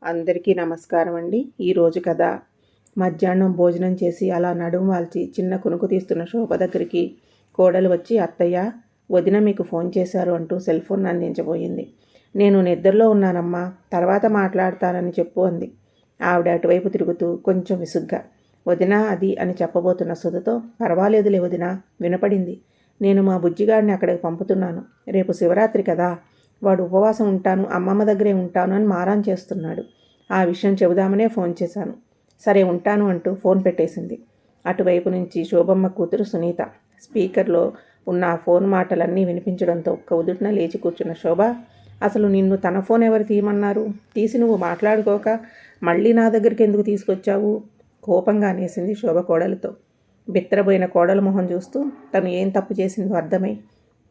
అందరికీ నమస్కారం అండి. ఈరోజు కథ. మధ్యాహ్నం భోజనం చేసి అలా నడుము వాల్చి చిన్న కునుకు తీస్తున్న శోభ దగ్గరికి కోడలు వచ్చి, అత్తయ్య, వదిన మీకు ఫోన్ చేశారు అంటూ సెల్ ఫోన్ అందించబోయింది. నేను నిద్రలో ఉన్నానమ్మా, తర్వాత మాట్లాడతానని చెప్పు అంది. ఆవిడ అటువైపు తిరుగుతూ కొంచెం విసుగ్గా, వదిన అది అని చెప్పబోతున్న సుధతో, పర్వాలేదులే వదిన, వినపడింది. నేను మా బుజ్జిగాడిని అక్కడికి పంపుతున్నాను. రేపు శివరాత్రి కదా, వాడు ఉపవాసం ఉంటాను, అమ్మమ్మ దగ్గరే ఉంటాను అని మారాం చేస్తున్నాడు. ఆ విషయం చెబుదామనే ఫోన్ చేశాను. సరే ఉంటాను అంటూ ఫోన్ పెట్టేసింది. అటువైపు నుంచి శోభమ్మ కూతురు సునీత. స్పీకర్లో ఉన్న ఆ ఫోన్ మాటలన్నీ వినిపించడంతో ఒక్క ఉదుటిన లేచి కూర్చున్న శోభ, అసలు నిన్ను తన ఫోన్ ఎవరు తీయమన్నారు? తీసి నువ్వు మాట్లాడుకోక మళ్ళీ నా దగ్గరికి ఎందుకు తీసుకొచ్చావు? కోపంగా అనేసింది శోభ కోడలితో. బిత్తరబోయిన కోడల మొహం చూస్తూ తను ఏం తప్పు చేసిందో అర్థమై,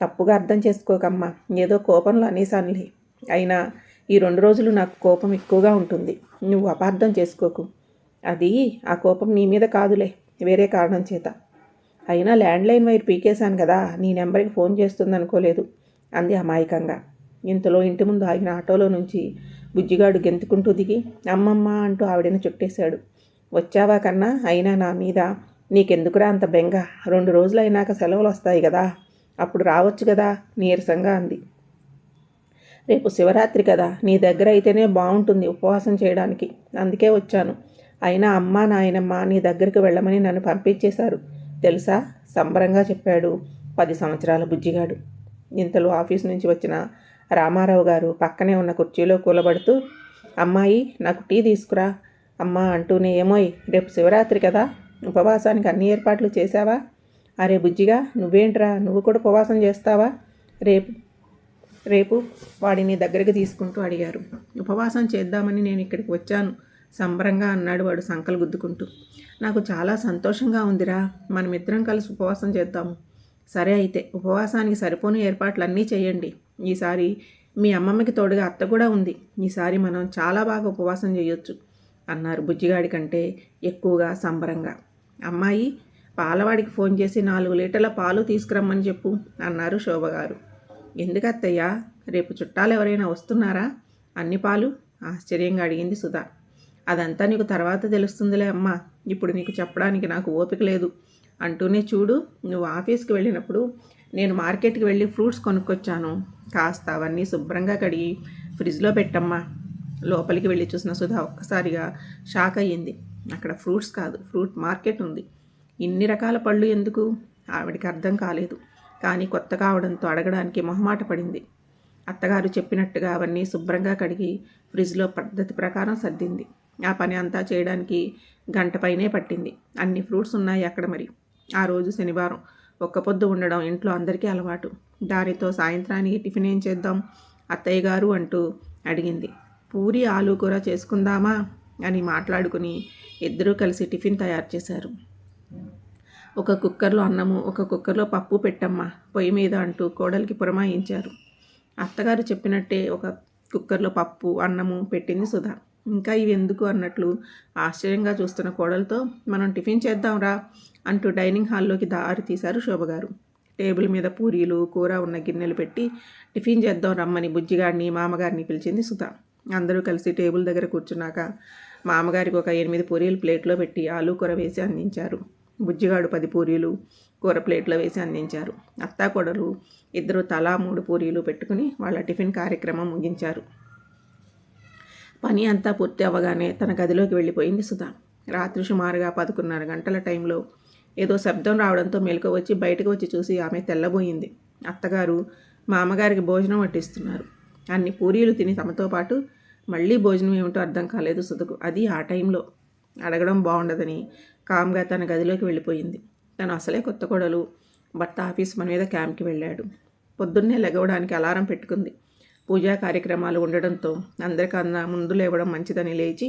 తప్పుగా అర్థం చేసుకోకమ్మా, ఏదో కోపంలో అనేసానులే. అయినా ఈ 2 రోజులు నాకు కోపం ఎక్కువగా ఉంటుంది. నువ్వు అపార్థం చేసుకోకు. అది ఆ కోపం నీ మీద కాదులే, వేరే కారణం చేత. అయినా ల్యాండ్లైన్ వైర్ పీకేశాను కదా, నీ నెంబర్కి ఫోన్ చేస్తుందనుకోలేదు అంది అమాయకంగా. ఇంతలో ఇంటి ముందు ఆగిన ఆటోలో నుంచి బుజ్జిగాడు గెంతుకుంటూ దిగి అమ్మమ్మ అంటూ ఆవిడని చుట్టేశాడు. వచ్చావా కన్నా, అయినా నా మీద నీకెందుకురా అంత బెంగ? 2 రోజులు అయినాక సెలవులు వస్తాయి కదా, అప్పుడు రావచ్చు కదా నీరసంగా అంది. రేపు శివరాత్రి కదా, నీ దగ్గర అయితేనే బాగుంటుంది ఉపవాసం చేయడానికి, అందుకే వచ్చాను. అయినా అమ్మ నాయనమ్మ నీ దగ్గరికి వెళ్ళమని నన్ను పంపించేశారు తెలుసా, సంబరంగా చెప్పాడు 10 సంవత్సరాల బుజ్జిగాడు. ఇంతలో ఆఫీస్ నుంచి వచ్చిన రామారావు గారు పక్కనే ఉన్న కుర్చీలో కూలబడుతూ, అమ్మాయి నాకు టీ తీసుకురా అమ్మా అంటూనే, ఏమోయ్ రేపు శివరాత్రి కదా, ఉపవాసానికి అన్ని ఏర్పాట్లు చేశావా? అరే బుజ్జిగా, నువ్వేంట్రా, నువ్వు కూడా ఉపవాసం చేస్తావా? రేపు వాడిని దగ్గరికి తీసుకుంటూ అడిగారు. ఉపవాసం చేద్దామని నేను ఇక్కడికి వచ్చాను సంబరంగా అన్నాడు వాడు సంకలు గుద్దుకుంటూ. నాకు చాలా సంతోషంగా ఉందిరా, మనమిద్దరం కలిసి ఉపవాసం చేద్దాము. సరే అయితే ఉపవాసానికి సరిపోని ఏర్పాట్లన్నీ చేయండి. ఈసారి మీ అమ్మమ్మకి తోడుగా అత్త కూడా ఉంది. ఈసారి మనం చాలా బాగా ఉపవాసం చేయొచ్చు అన్నారు బుజ్జిగాడి కంటే ఎక్కువగా సంబరంగా. అమ్మాయి, పాలవాడికి ఫోన్ చేసి 4 లీటర్ల పాలు తీసుకురమ్మని చెప్పు అన్నారు శోభగారు. ఎందుకు అత్తయ్యా, రేపు చుట్టాలు ఎవరైనా వస్తున్నారా? అన్ని పాలు ఆశ్చర్యంగా అడిగింది సుధా. అదంతా నీకు తర్వాత తెలుస్తుందిలే అమ్మా, ఇప్పుడు నీకు చెప్పడానికి నాకు ఓపిక లేదు అంటూనే, చూడు, నువ్వు ఆఫీస్కి వెళ్ళినప్పుడు నేను మార్కెట్కి వెళ్ళి ఫ్రూట్స్ కొనుక్కొచ్చాను, కాస్త అవన్నీ శుభ్రంగా కడిగి ఫ్రిడ్జ్లో పెట్టమ్మా. లోపలికి వెళ్ళి చూసిన సుధా ఒక్కసారిగా షాక్ అయ్యింది. అక్కడ ఫ్రూట్స్ కాదు, ఫ్రూట్ మార్కెట్ ఉంది. ఇన్ని రకాల పళ్ళు ఎందుకు? ఆవిడికి అర్థం కాలేదు. కానీ కొత్త కావడంతో అడగడానికి మొహమాట పడింది. అత్తగారు చెప్పినట్టుగా అవన్నీ శుభ్రంగా కడిగి ఫ్రిడ్జ్లో పద్ధతి ప్రకారం సర్దింది. ఆ పని అంతా చేయడానికి 1 గంట పైనే పట్టింది. అన్ని ఫ్రూట్స్ ఉన్నాయి అక్కడ. మరి ఆ రోజు శనివారం, ఒక్క పొద్దు ఉండడం ఇంట్లో అందరికీ అలవాటు. దానితో సాయంత్రానికి టిఫిన్ ఏం చేద్దాం అత్తయ్య గారు అంటూ అడిగింది. పూరి ఆలు కూర చేసుకుందామా అని మాట్లాడుకుని ఇద్దరూ కలిసి టిఫిన్ తయారు చేశారు. ఒక కుక్కర్లో అన్నము, ఒక కుక్కర్లో పప్పు పెట్టమ్మా పొయ్యి మీద అంటూ కోడలికి పురమాయించారు. అత్తగారు చెప్పినట్టే ఒక కుక్కర్లో పప్పు అన్నము పెట్టింది సుధా. ఇంకా ఇవి ఎందుకు అన్నట్లు ఆశ్చర్యంగా చూస్తున్న కోడలతో, మనం టిఫిన్ చేద్దాంరా అంటూ డైనింగ్ హాల్లోకి దారి తీశారు శోభగారు. టేబుల్ మీద పూరీలు కూర ఉన్న గిన్నెలు పెట్టి, టిఫిన్ చేద్దాం రమ్మని బుజ్జిగాడిని మామగారిని పిలిచింది సుధా. అందరూ కలిసి టేబుల్ దగ్గర కూర్చున్నాక మామగారికి ఒక 8 పూరీలు ప్లేట్లో పెట్టి ఆలు కూర వేసి అందించారు. బుజ్జిగాడు 10 పూరీలు కూర ప్లేట్లో వేసి అందించారు. అత్తాకోడలు ఇద్దరు తలా 3 పూరీలు పెట్టుకుని వాళ్ళ టిఫిన్ కార్యక్రమం ముగించారు. పని అంతా పూర్తి అవ్వగానే తన గదిలోకి వెళ్ళిపోయింది సుధా. రాత్రి సుమారుగా 11:30 గంటల టైంలో ఏదో శబ్దం రావడంతో మెలకువ వచ్చి బయటకు వచ్చి చూసి ఆమె తెల్లబోయింది. అత్తగారు మామగారికి భోజనం వడ్డిస్తున్నారు. అన్ని పూరీలు తిని తమతో పాటు మళ్ళీ భోజనం ఏమిటో అర్థం కాలేదు సుధకు. అది ఆ టైంలో అడగడం బాగుండదని కామ్గా తన గదిలోకి వెళ్ళిపోయింది. తను అసలే కొత్త కోడలు. భర్త ఆఫీస్ మన మీద క్యాంప్కి వెళ్ళాడు. పొద్దున్నే లెగవడానికి అలారం పెట్టుకుంది. పూజా కార్యక్రమాలు ఉండడంతో అందరికన్నా ముందు లేవడం మంచిదని లేచి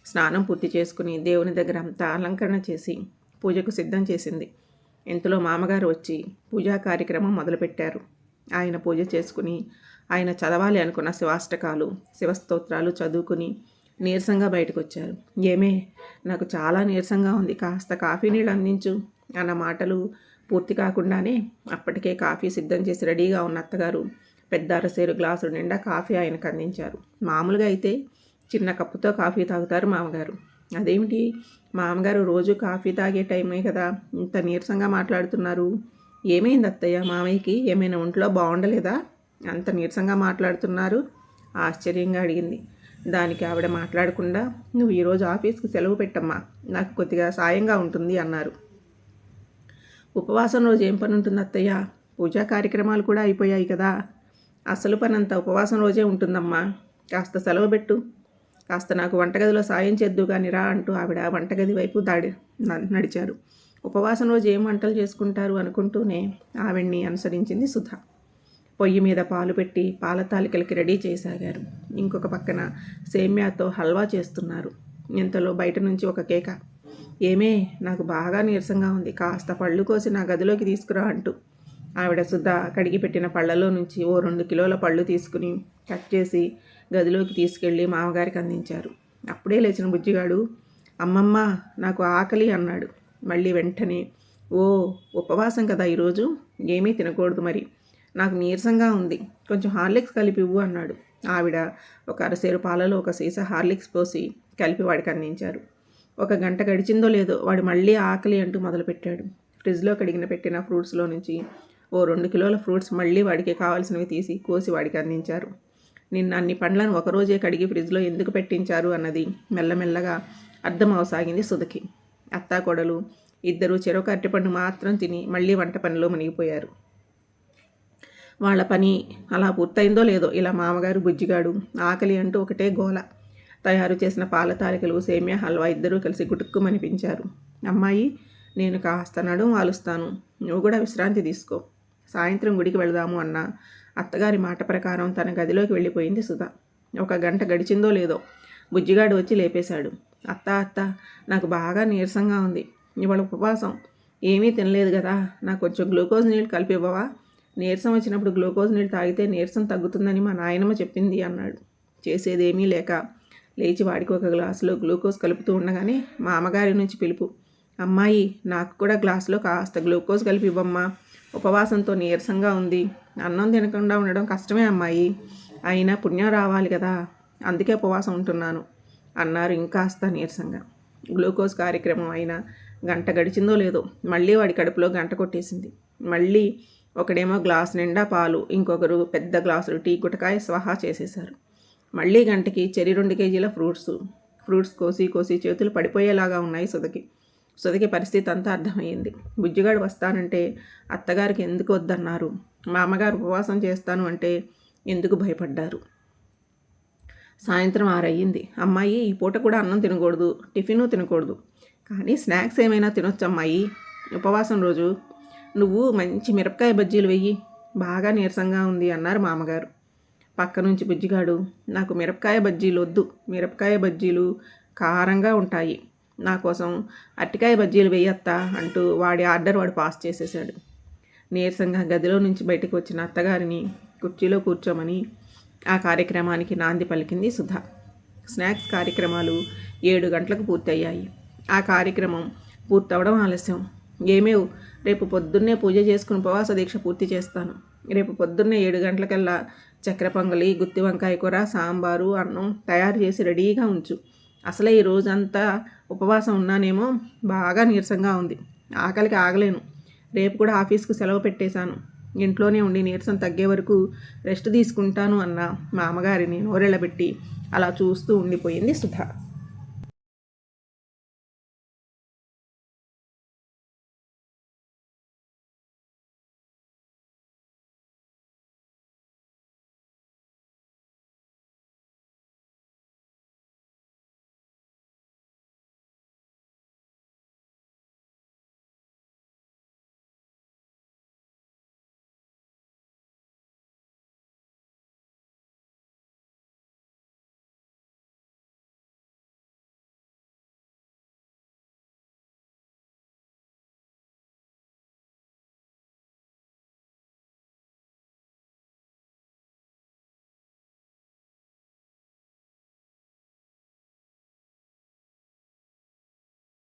స్నానం పూర్తి చేసుకుని దేవుని దగ్గర అంతా అలంకరణ చేసి పూజకు సిద్ధం చేసింది. ఇంతలో మామగారు వచ్చి పూజా కార్యక్రమం మొదలుపెట్టారు. ఆయన పూజ చేసుకుని ఆయన చదవాలి అనుకున్న శివాష్టకాలు, శివస్తోత్రాలు చదువుకుని నీరసంగా బయటకు వచ్చారు. ఏమే, నాకు చాలా నీరసంగా ఉంది, కాస్త కాఫీ నీళ్ళు అందించు అన్న మాటలు పూర్తి కాకుండానే అప్పటికే కాఫీ సిద్ధం చేసి రెడీగా ఉన్న అత్తగారు పెద్ద అరసేరు గ్లాసు నిండా కాఫీ ఆయనకు అందించారు. మామూలుగా అయితే చిన్న కప్పుతో కాఫీ తాగుతారు మామగారు. అదేమిటి, మామగారు రోజు కాఫీ తాగే టైమే కదా, ఇంత నీరసంగా మాట్లాడుతున్నారు? ఏమైంది అత్తయ్య, మామయ్యకి ఏమైనా ఒంట్లో బాగుండలేదా అంత నీరసంగా మాట్లాడుతున్నారు? ఆశ్చర్యంగా అడిగింది. దానికి ఆవిడ మాట్లాడకుండా, నువ్వు ఈరోజు ఆఫీస్కి సెలవు పెట్టమ్మా, నాకు కొద్దిగా సాయంగా ఉంటుంది అన్నారు. ఉపవాసం రోజు ఏం పని ఉంటుంది అత్తయ్య? పూజా కార్యక్రమాలు కూడా అయిపోయాయి కదా. అసలు పని అంతా ఉపవాసం రోజే ఉంటుందమ్మా, కాస్త సెలవు పెట్టు, కాస్త నాకు వంటగదిలో సాయం చేద్దు కానీ రా అంటూ ఆవిడ వంటగది వైపు నడిచారు. ఉపవాసం రోజు ఏం వంటలు చేసుకుంటారు అనుకుంటూనే ఆవిడ్ని అనుసరించింది సుధ. పొయ్యి మీద పాలు పెట్టి పాల తాలికలకి రెడీ చేసాగారు. ఇంకొక పక్కన సేమ్యాతో హల్వా చేస్తున్నారు. ఇంతలో బయట నుంచి ఒక కేక, ఏమే, నాకు బాగా నీరసంగా ఉంది, కాస్త పళ్ళు కోసి నా గదిలోకి తీసుకురా అంటూ ఆవిడ సుధ కడిగి పెట్టిన పళ్ళలో నుంచి ఓ 2 కిలోల పళ్ళు తీసుకుని కట్ చేసి గదిలోకి తీసుకెళ్ళి మామగారికి అందించారు. అప్పుడే లేచిన బుజ్జిగాడు, అమ్మమ్మ నాకు ఆకలి అన్నాడు. మళ్ళీ వెంటనే, ఓ ఉపవాసం కదా ఈరోజు, ఏమీ తినకూడదు మరి, నాకు నీరసంగా ఉంది, కొంచెం హార్లిక్స్ కలిపి ఇవ్వు అన్నాడు. ఆవిడ ఒక అరసేరు పాలలో ఒక సీసా హార్లిక్స్ పోసి కలిపి వాడికి అందించారు. 1 గంట గడిచిందో లేదో వాడు మళ్ళీ ఆకలి అంటూ మొదలుపెట్టాడు. ఫ్రిడ్జ్లో పెట్టిన ఫ్రూట్స్లో నుంచి ఓ 2 కిలోల ఫ్రూట్స్ మళ్ళీ వాడికి కావాల్సినవి తీసి కోసి వాడికి అందించారు. నిన్న అన్ని పండ్లను ఒకరోజే కడిగి ఫ్రిడ్జ్లో ఎందుకు పెట్టించారు అన్నది మెల్లమెల్లగా అర్థమవసాగింది సుధకి. అత్తాకోడలు ఇద్దరూ చెరొక అరటిపండు మాత్రం తిని మళ్ళీ వంట పనిలో మునిగిపోయారు. వాళ్ళ పని అలా పూర్తయిందో లేదో ఇలా మామగారు బుజ్జిగాడు ఆకలి అంటూ ఒకటే గోల. తయారు చేసిన పాల తాలికలు సేమ్యా హల్వా ఇద్దరూ కలిసి గుటుక్కుమనిపించారు. అమ్మాయి, నేను కాస్త నడుం వాలుస్తాను, నువ్వు కూడా విశ్రాంతి తీసుకో, సాయంత్రం గుడికి వెళదాము అన్న అత్తగారి మాట ప్రకారం తన గదిలోకి వెళ్ళిపోయింది సుధ. 1 గంట గడిచిందో లేదో బుజ్జిగాడు వచ్చి లేపేశాడు. అత్త, నాకు బాగా నీరసంగా ఉంది, ఇవాళ ఉపవాసం, ఏమీ తినలేదు కదా, నాకు కొంచెం గ్లూకోజ్ నీళ్ళు కలిపి ఇవ్వవా, నీరసం వచ్చినప్పుడు గ్లూకోజ్ నీళ్ళు తాగితే నీరసం తగ్గుతుందని మా నాయనమ్మ చెప్పింది అన్నాడు. చేసేదేమీ లేక లేచి వాడికి 1 గ్లాసులో గ్లూకోజ్ కలుపుతూ ఉండగానే మా అమ్మగారి నుంచి పిలుపు, అమ్మాయి, నాకు కూడా గ్లాసులో కాస్త గ్లూకోజ్ కలిపి ఇవ్వమ్మా, ఉపవాసంతో నీరసంగా ఉంది, అన్నం తినకుండా ఉండడం కష్టమే అమ్మాయి, అయినా పుణ్యం రావాలి కదా, అందుకే ఉపవాసం ఉంటున్నాను అన్నారు ఇంకాస్త నీరసంగా. గ్లూకోజ్ కార్యక్రమం అయినా గంట గడిచిందో లేదో మళ్ళీ వాడి కడుపులో గంట కొట్టేసింది. మళ్ళీ ఒకడేమో గ్లాస్ నిండా పాలు, ఇంకొకరు పెద్ద గ్లాసులు టీ గుటకాయ స్వాహా చేసేశారు. మళ్ళీ గంటకి చెరి 2 కేజీల ఫ్రూట్స్ కోసి చేతులు పడిపోయేలాగా ఉన్నాయి సుధకి పరిస్థితి అంతా అర్థమయ్యింది. బుజ్జిగాడు వస్తానంటే అత్తగారికి ఎందుకు వద్దన్నారు, మా అమ్మగారు ఉపవాసం చేస్తాను అంటే ఎందుకు భయపడ్డారు. సాయంత్రం 6 అయ్యింది. అమ్మాయి, ఈ పూట కూడా అన్నం తినకూడదు, టిఫిను తినకూడదు, కానీ స్నాక్స్ ఏమైనా తినొచ్చు అమ్మాయి, ఉపవాసం రోజు నువ్వు మంచి మిరపకాయ బజ్జీలు వెయ్యి, బాగా నీరసంగా ఉంది అన్నారు మామగారు. పక్క నుంచి బుజ్జిగాడు, నాకు మిరపకాయ బజ్జీలు వద్దు, మిరపకాయ బజ్జీలు కారంగా ఉంటాయి, నా కోసం అరటికాయ బజ్జీలు వెయ్యత్తా అంటూ వాడి ఆర్డర్ వాడు పాస్ చేసేశాడు. నీరసంగా గదిలో నుంచి బయటకు వచ్చిన అత్తగారిని కుర్చీలో కూర్చోమని ఆ కార్యక్రమానికి నాంది పలికింది సుధ. స్నాక్స్ కార్యక్రమాలు 7 గంటలకు పూర్తయ్యాయి. ఆ కార్యక్రమం పూర్తవడం ఆలస్యం. ఏమేవ్, రేపు పొద్దున్నే పూజ చేసుకుని ఉపవాస దీక్ష పూర్తి చేస్తాను, రేపు పొద్దున్నే 7 గంటలకల్లా చక్కెర పొంగలి, గుత్తి వంకాయ కూర, సాంబారు, అన్నం తయారు చేసి రెడీగా ఉంచు, అసలే ఈ రోజంతా ఉపవాసం ఉన్నానేమో, బాగా నీరసంగా ఉంది, ఆకలికి ఆగలేను, రేపు కూడా ఆఫీస్కు సెలవు పెట్టేశాను, ఇంట్లోనే ఉండి నీరసం తగ్గే వరకు రెస్ట్ తీసుకుంటాను అన్న మా అమ్మగారిని నోరెళ్ళబెట్టి అలా చూస్తూ ఉండిపోయింది సుధ.